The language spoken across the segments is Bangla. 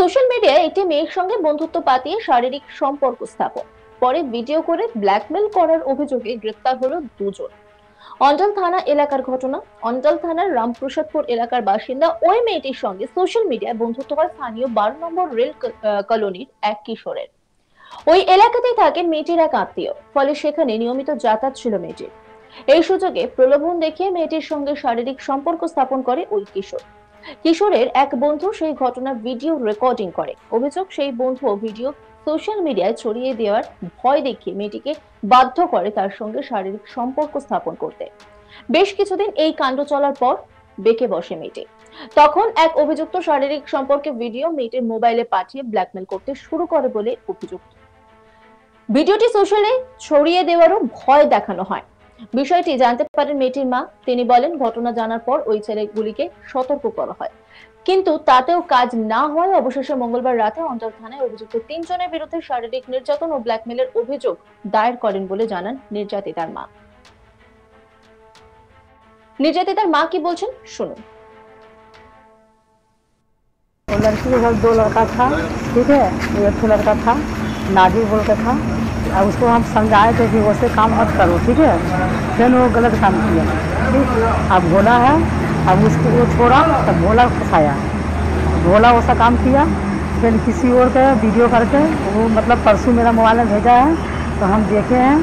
সোশ্যাল মিডিয়ায় একটি মেয়ের সঙ্গে বন্ধুত্ব পাতিয়ে শারীরিক সম্পর্ক স্থাপন, পরে ভিডিও করে ব্ল্যাকমেল করার অভিযোগে গ্রেপ্তার হলো দুজন। অঞ্চল থানা এলাকার ঘটনা। অঞ্চল থানার রামপ্রসাদপুর এলাকার বাসিন্দা ওই মেয়েটির সঙ্গে সোশ্যাল মিডিয়ায় বন্ধুত্ব হয় স্থানীয় 12 নম্বর রেল কলোনির এক কিশোরের। ওই এলাকাতেই থাকেন মেয়েটির এক আত্মীয়, ফলে সেখানে নিয়মিত যাতায়াত ছিল মেয়েটির। এই সুযোগে প্রলোভন দেখিয়ে মেয়েটির সঙ্গে শারীরিক সম্পর্ক স্থাপন করে ওই কিশোর। কিশোরের এক বন্ধু সেই ঘটনার ভিডিও রেকর্ডিং করে। অভিযোগ, সেই বন্ধু ভিডিও সোশ্যাল মিডিয়ায় ছড়িয়ে দেওয়ার ভয় দেখিয়ে মেয়েটিকে বাধ্য করে তার সঙ্গে শারীরিক সম্পর্ক স্থাপন করতে। বেশ কিছুদিন এই কাণ্ড চলার পর বেঁকে বসে মেয়েটি। তখন এক অভিযুক্ত শারীরিক সম্পর্কে ভিডিও মেয়েটির মোবাইলে পাঠিয়ে ব্ল্যাকমেল করতে শুরু করে বলে অভিযোগ। ভিডিওটি সোশ্যালে ছড়িয়ে দেওয়ারও ভয় দেখানো হয়। বিষয়টি জানতে পারেন মেয়েটির মা। তিনি বলেন, ঘটনা জানার পর ওই ছেলেগুলিকে সতর্ক করা হয়, কিন্তু তাতেও কাজ না হয় অবশেষে মঙ্গলবার রাতে অঞ্চল থানায় অভিযুক্ত 3 জনের বিরুদ্ধে শারীরিক নির্যাতন ও ব্ল্যাকমেলের অভিযোগ দায়ের করেন বলে জানান নির্যাতিতার মা। নির্যাতিতার মা কি বলছেন শুনুন। लड़की के घर 2 लड़का था, ठीक है। एक लड़का था नाजिर बोल के था, और उसको हम समझाए थे कि वैसे काम मत करो, ठीक है। फिर वो गलत काम किया, ठीक। अब भोला है, अब उसको वो छोड़ा तब भोला फंसाया। भोला वैसा काम किया, फिर किसी और के वीडियो करके वो मतलब परसों मेरा मोबाइल में भेजा है, तो हम देखे हैं।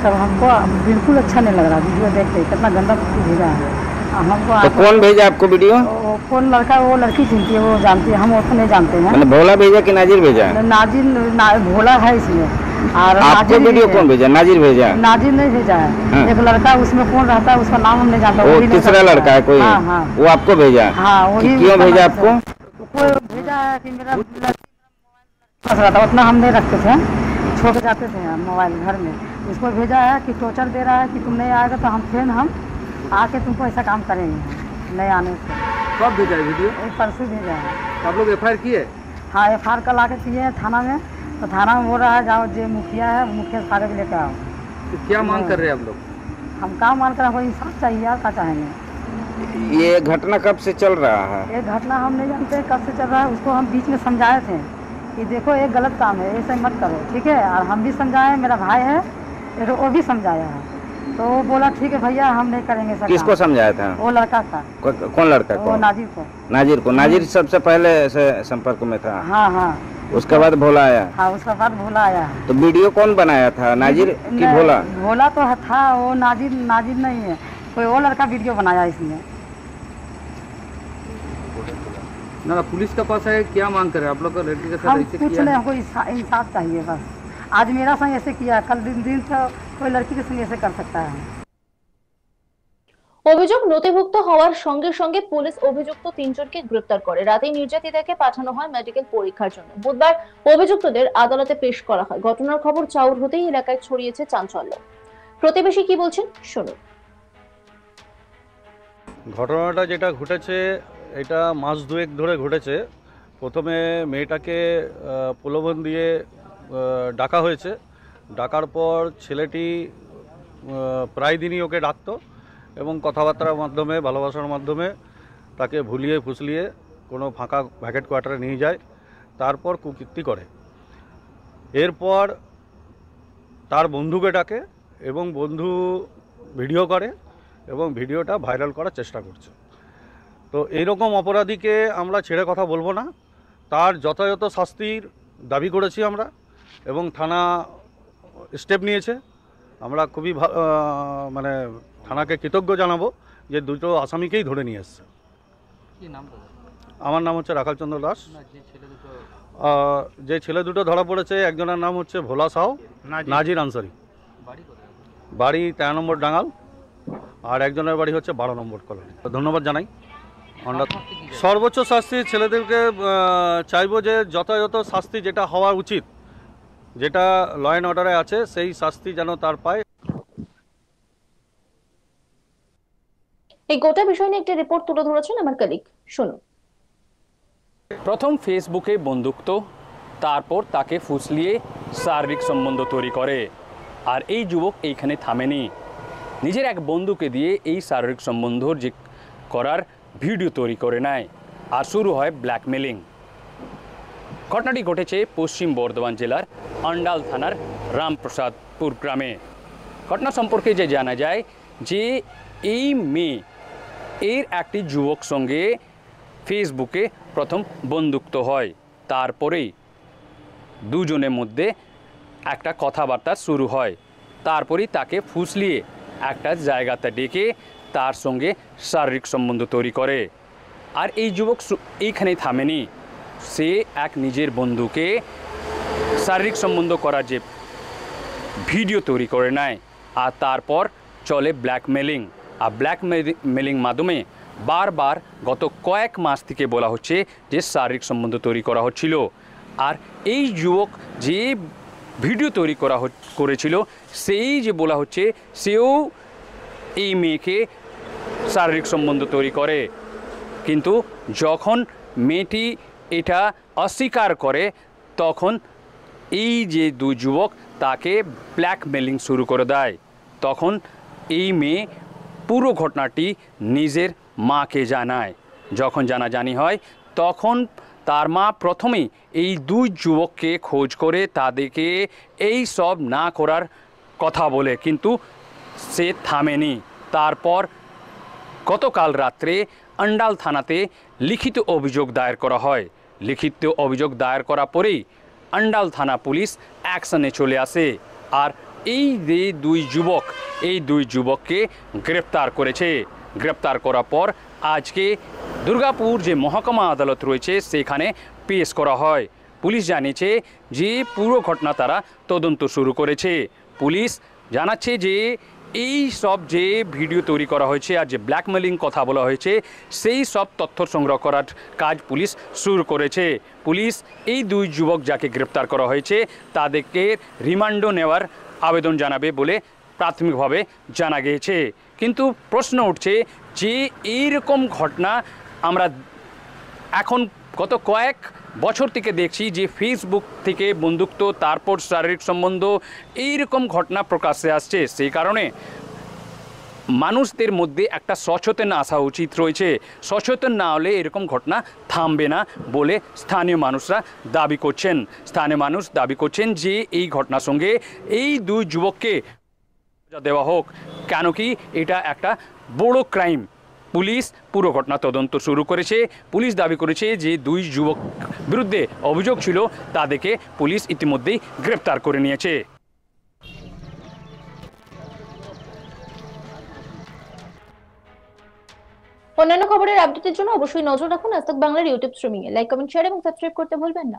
तब हमको बिल्कुल अच्छा नहीं लग रहा वीडियो देख के, कितना गंदा भेजा है हमको। तो कौन भेजा आपको वीडियो? कौन लड़का, वो लड़की चिंती है, वो जानती है, हम उसको नहीं जानते हैं। मतलब भोला भेजा कि नाजिर भेजा? नाजिर भोला है इसमें। और आपको वीडियो कौन भेजा? नाजिर भेजा? नाजिर नहीं भेजा है। हाँ। एक लड़का उसमें कौन रहता है उसका नाम हम नहीं जानते। वो तीसरा लड़का है कोई? हाँ, हाँ। वो आपको भेजा? हाँ, वही। क्यों भेजा आपको? कोई भेजा है कि मेरा फंस रहा था, उतना हम नहीं रखते थे, छोड़ के जाते थे मोबाइल घर में। उसको भेजा है कि टॉर्चर दे रहा है कि तुम नहीं आएगा तो हम आके तुमको ऐसा काम करेंगे नहीं आने से। कब भेजा है वीडियो? परसों भेजा है। आप लोग FIR किए? हाँ, FIR कल आके किए हैं थाना में। तो थाना में बोल रहा है जाओ जो मुखिया है मुखिया से कागज लेकर आओ। तो क्या मांग कर रहे हैं आप लोग? हम काम मान कर हमको इंसाफ चाहिए यार, क्या चाहेंगे। ये घटना कब से चल रहा है? ये घटना हम नहीं जानते कब से चल रहा है। उसको हम बीच में समझाए थे कि देखो ये गलत काम है, ऐसे मत करो, ठीक है। और हम भी समझाए, मेरा भाई है वो भी समझाया है। तो वो बोला ठीक है भैया हम नहीं करेंगे सर। किसको समझाया था? वो लड़का था। कौन लड़का? वो नाजिर को। नाजिर को? नाजिर सबसे पहले से संपर्क में था? हाँ, हाँ। उसके बाद भोला आया? हाँ, उसके बाद भोला आया। तो वीडियो कौन बनाया था, नाजिर कि भोला? भोला तो था, वो नाजिर नहीं है, कोई और लड़का वीडियो बनाया इसमें। ना पुलिस के पास है, क्या मांग कर रहे हैं आप लोग? लड़की के साथ हम ऐसे कुछ किया? नहीं, हमको इंसाफ चाहिए बस। आज मेरा संग ऐसे किया, कल दिन तो कोई लड़की के संग ऐसे कर सकता है। অভিযোগ নথিভুক্ত হওয়ার সঙ্গে সঙ্গে পুলিশ অভিযুক্ত 3 জনকে গ্রেপ্তার করে। রাতে নির্যাতিতাকে পাঠানো হয় মেডিকেল পরীক্ষার জন্য। বুধবার অভিযুক্তদের আদালতে পেশ করা হয়। ঘটনার খবর চাউর হতেই এলাকায় ছড়িয়েছে চাঞ্চল্য। প্রতিবেশী কি বলছেন শুনুন। ঘটনাটা যেটা ঘটেছে এটা মাস দুয়েক ধরে ঘটেছে। প্রথমে মেয়েটাকে প্রলোভন দিয়ে ডাকা হয়েছে। ডাকার পর ছেলেটি প্রায় দিনই ওকে ডাকতো এবং কথাবার্তার মাধ্যমে, ভালোবাসার মাধ্যমে তাকে ভুলিয়ে ফুসলিয়ে কোনো ফাঁকা ভ্যাকেট কোয়ার্টারে নিয়ে যায়, তারপর কুকীর্তি করে। এরপর তার বন্ধুকে ডাকে এবং বন্ধু ভিডিও করে এবং ভিডিওটা ভাইরাল করার চেষ্টা করছে। তো এইরকম অপরাধীকে আমরা ছেড়ে কথা বলবো না, তার যথাযথ শাস্তির দাবি করেছি আমরা এবং থানা স্টেপ নিয়েছে। আমরা খুবই মানে থানাকে কৃতজ্ঞ জানাবো যে দুটো আসামিকেই ধরে নিয়ে এসছে। আমার নাম হচ্ছে রাখাল চন্দ্র দাস। যে ছেলে দুটো ধরা পড়েছে একজনের নাম হচ্ছে ভোলা সাউ, নাজির আনসারি, বাড়ি 13 নম্বর ডাঙ্গাল, আর একজনের বাড়ি হচ্ছে 12 নম্বর কলোনি। ধন্যবাদ জানাই। আমরা সর্বোচ্চ শাস্তি ছেলেদেরকে চাইবো যে যথাযথ শাস্তি যেটা হওয়া উচিত, যেটা ল অ্যান্ড অর্ডারে আছে, সেই শাস্তি যেন তার পায়। এই গোটা বিষয় নিয়ে একটি রিপোর্ট তুলে ধরেছেন আমার কলিগ, শুনুন। প্রথম ফেসবুকে বন্ধুত্ব, তারপর তাকে ফুসলিয়ে শারীরিক সম্বন্ধ তৈরি করে। আর এই যুবক এইখানে থামেনি, নিজের এক বন্ধুকে দিয়ে এই শারীরিক সম্বন্ধ যে করার ভিডিও তৈরি করে নেয় আর শুরু হয় ব্ল্যাকমেলিং। ঘটনাটি ঘটেছে পশ্চিম বর্ধমান জেলার অন্ডাল থানার রামপ্রসাদপুর গ্রামে। ঘটনা সম্পর্কে যে জানা যায় যে এই মেয়ে এর একটি যুবক সঙ্গে ফেসবুকে প্রথম বন্ধুত্ব হয়, তারপরেই দুজনের মধ্যে একটা কথাবার্তা শুরু হয়, তারপরেই তাকে ফুসলিয়ে একটা জায়গাতে ডেকে তার সঙ্গে শারীরিক সম্বন্ধ তৈরি করে। আর এই যুবক এইখানেই থামেনি, সে এক নিজের বন্ধুকে শারীরিক সম্বন্ধ করার যে ভিডিও তৈরি করে নেয়, আর তারপর চলে ব্ল্যাকমেলিং। আর ব্ল্যাকমেলিং মাধ্যমে বারবার গত কয়েক মাস থেকে বলা হচ্ছে যে শারীরিক সম্বন্ধ তৈরি করা হচ্ছিল। আর এই যুবক যে ভিডিও তৈরি করেছিল সেই যে বলা হচ্ছে সেও এই মেয়েকে শারীরিক সম্বন্ধ তৈরি করে। কিন্তু যখন মেয়েটি এটা অস্বীকার করে তখন এই যে দুই যুবক তাকে ব্ল্যাকমেলিং শুরু করে দেয়। তখন এই মেয়ে পুরো ঘটনাটি নিজের মাকে জানায়। যখন জানাজানি হয় তখন তার মা প্রথমেই এই দুই যুবককে খোঁজ করে তাদেরকে এই সব না করার কথা বলে, কিন্তু সে থামেনি। তারপর গতকাল রাত্রে অন্ডাল থানাতে লিখিত অভিযোগ দায়ের করা হয়। লিখিত অভিযোগ দায়ের করার পরেই অন্ডাল থানা পুলিশ অ্যাকশনে চলে আসে আর এই যে দুই যুবককে গ্রেপ্তার করেছে। গ্রেপ্তার করার পর আজকে দুর্গাপুর যে মহকুমা আদালত রয়েছে সেখানে পেশ করা হয়। পুলিশ জানিয়েছে যে পুরো ঘটনা তারা তদন্ত শুরু করেছে। পুলিশ জানাচ্ছে যে এই সব যে ভিডিও তৈরি করা হয়েছে আর যে ব্ল্যাকমেলিং কথা বলা হয়েছে সেই সব তথ্য সংগ্রহ করার কাজ পুলিশ শুরু করেছে। পুলিশ এই দুই যুবক যাকে গ্রেপ্তার করা হয়েছে তাদেরকে রিমান্ডও নেওয়ার আবেদন জানাবে বলে প্রাথমিকভাবে জানা গিয়েছে। কিন্তু প্রশ্ন উঠছে যে এইরকম ঘটনা আমরা এখন গত কয়েক বছর থেকে দেখছি যে ফেসবুক থেকে বন্ধুত্ব, তারপর শারীরিক সম্বন্ধ, এইরকম ঘটনা প্রকাশ্যে আসছে। সেই কারণে মানুষদের মধ্যে একটা সচেতন আসা উচিত রয়েছে। সচেতন না হলে এরকম ঘটনা থামবে না বলে স্থানীয় মানুষরা দাবি করছেন। স্থানীয় মানুষ দাবি করছেন যে এই ঘটনার সঙ্গে এই দুই যুবককে দেওয়া হোক, কেন কি এটা একটা বড় ক্রাইম। পুলিশ পুরো ঘটনা তদন্ত শুরু করেছে। পুলিশ দাবি করেছে যে দুই যুবক বিরুদ্ধে অভিযোগ ছিল তাদেরকে পুলিশ ইতিমধ্যেই গ্রেপ্তার করে নিয়েছে। অন্যান্য খবরের আপডেটের জন্য অবশ্যই নজর রাখুন আজ তাক বাংলার ইউটিউব স্ট্রিমিং এ। লাইক, কমেন্ট, শেয়ার এবং সাবস্ক্রাইব করতে ভুলবেন না।